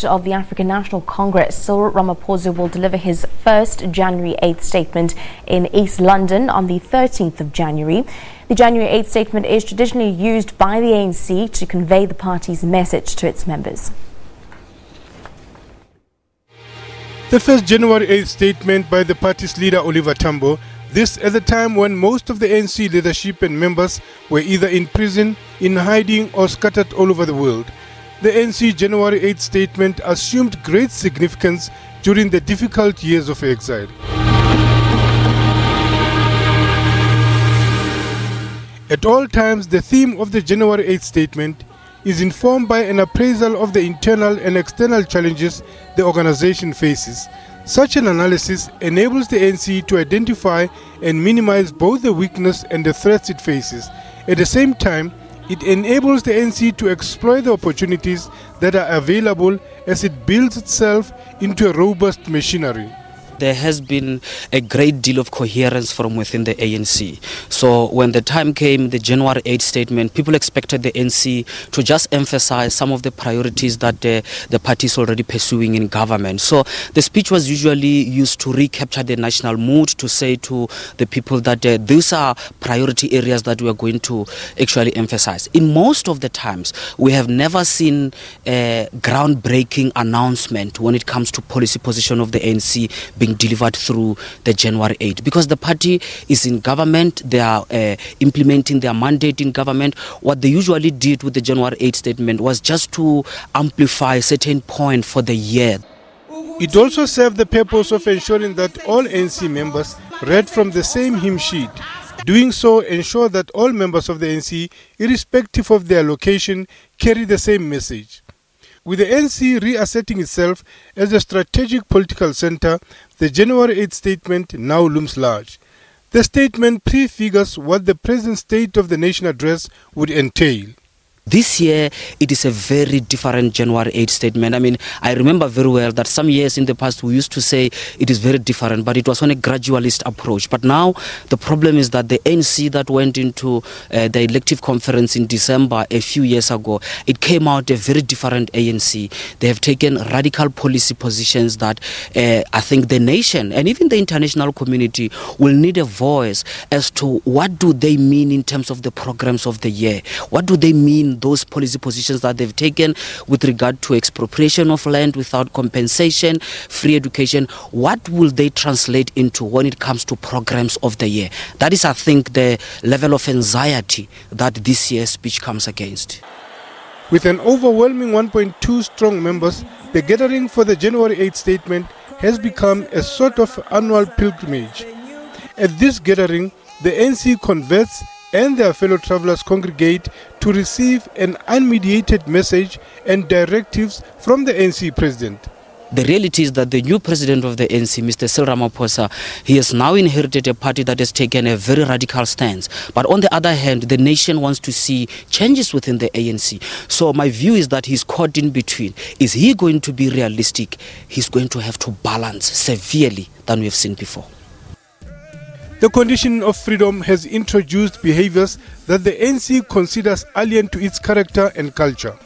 of the African National Congress, Cyril Ramaphosa will deliver his first January 8th statement in East London on the 13th of January. The January 8th statement is traditionally used by the ANC to convey the party's message to its members. The first January 8th statement by the party's leader Oliver Tambo, this at the time when most of the ANC leadership and members were either in prison, in hiding or scattered all over the world. The ANC January 8th statement assumed great significance during the difficult years of exile. At all times, the theme of the January 8th statement is informed by an appraisal of the internal and external challenges the organization faces. Such an analysis enables the ANC to identify and minimize both the weakness and the threats it faces. At the same time, it enables the ANC to exploit the opportunities that are available as it builds itself into a robust machinery. There has been a great deal of coherence from within the ANC. So when the time came, the January 8th statement, people expected the ANC to just emphasize some of the priorities that the party is already pursuing in government. So the speech was usually used to recapture the national mood, to say to the people that these are priority areas that we are going to actually emphasize. In most of the times, we have never seen a groundbreaking announcement when it comes to policy position of the ANC being delivered through the January 8th, because the party is in government, they are implementing their mandate in government. What they usually did with the January 8th statement was just to amplify a certain point for the year. It also served the purpose of ensuring that all ANC members read from the same hymn sheet. Doing so ensured that all members of the ANC, irrespective of their location, carry the same message. With the ANC reasserting itself as a strategic political center, the January 8th statement now looms large. The statement prefigures what the present state of the nation address would entail. This year, it is a very different January 8th statement. I mean, I remember very well that some years in the past we used to say it is very different, but it was on a gradualist approach. But now the problem is that the ANC that went into the elective conference in December a few years ago, it came out a very different ANC. They have taken radical policy positions that I think the nation and even the international community will need a voice as to what do they mean in terms of the programs of the year. What do they mean, those policy positions that they've taken with regard to expropriation of land without compensation, free education? What will they translate into when it comes to programs of the year? That is, I think, the level of anxiety that this year's speech comes against. With an overwhelming 1.2 strong members, the gathering for the January 8th statement has become a sort of annual pilgrimage. At this gathering, the ANC converts and their fellow travelers congregate to receive an unmediated message and directives from the ANC president. The reality is that the new president of the ANC, Mr. Cyril Ramaphosa, he has now inherited a party that has taken a very radical stance. But on the other hand, the nation wants to see changes within the ANC. So my view is that he's caught in between. Is he going to be realistic? He's going to have to balance severely than we've seen before. The condition of freedom has introduced behaviors that the ANC considers alien to its character and culture.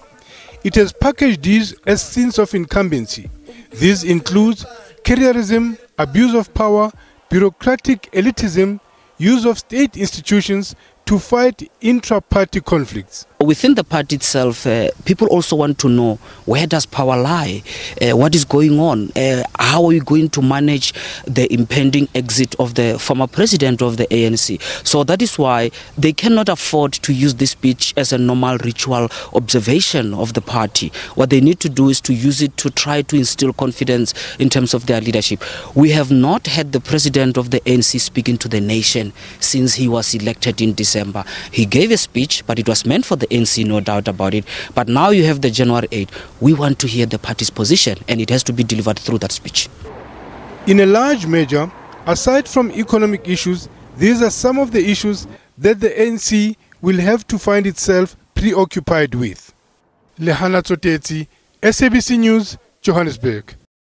It has packaged these as sins of incumbency. These include careerism, abuse of power, bureaucratic elitism, use of state institutions to fight intra-party conflicts. Within the party itself, people also want to know, where does power lie? What is going on? How are we going to manage the impending exit of the former president of the ANC? So that is why they cannot afford to use this speech as a normal ritual observation of the party. What they need to do is to use it to try to instill confidence in terms of their leadership. We have not had the president of the ANC speaking to the nation since he was elected in December. He gave a speech, but it was meant for the ANC, no doubt about it. But now you have the January 8th. We want to hear the party's position, and it has to be delivered through that speech. In a large measure, aside from economic issues, these are some of the issues that the ANC will have to find itself preoccupied with. Lehana Tsotetsi, SABC News, Johannesburg.